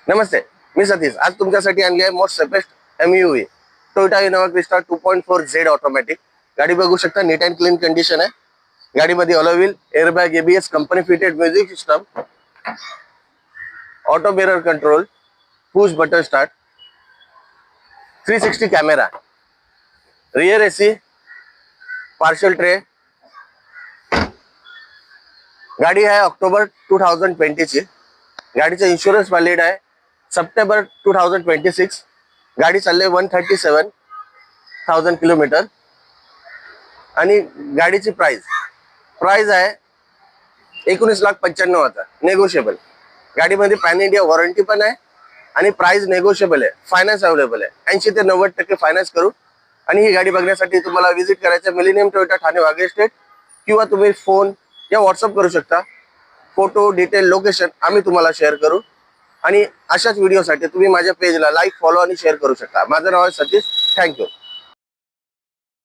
नमस्ते, मी सतीश। आज तुमच्यासाठी आणली आहे most safest MUV Toyota Innova Crysta 2.4Z automatic. गाडी बघू शकता, नीट अँड क्लीन कंडिशन आहे। गाडीमध्ये alloy wheel, airbag, ABS, company fitted music system, auto mirror control, push button start, 360 camera, rear AC, parcel tray. गाडी आहे ऑक्टोबर 2020 ची। गाडीचा insurance valid आहे सप्टेंबर 2026। गाडी चालले 137,000 किलोमीटर। आणि गाडीची प्राइस आहे 19,95,000 नेगोशिएबल। गाडीमध्ये पॅन इंडिया वॉरंटी पण आहे आणि प्राइस नेगोशिएबल आहे। फायनान्स अवेलेबल आहे, 80 ते 90% फायनान्स करू। आणि ही गाडी बघण्यासाठी तुम्हाला व्हिजिट करायचं millennium Toyota Thane Wahge state, किंवा तुम्ही फोन या व्हॉट्सअप करू शकता। फोटो डिटेल लोकेशन आम्ही तुम्हाला शेअर करू। आणि अशाच व्हिडिओसाठी तुम्ही माझ्या पेजला लाईक, फॉलो आणि शेअर करू शकता। माझं नाव आहे सतीश। थँक्यू।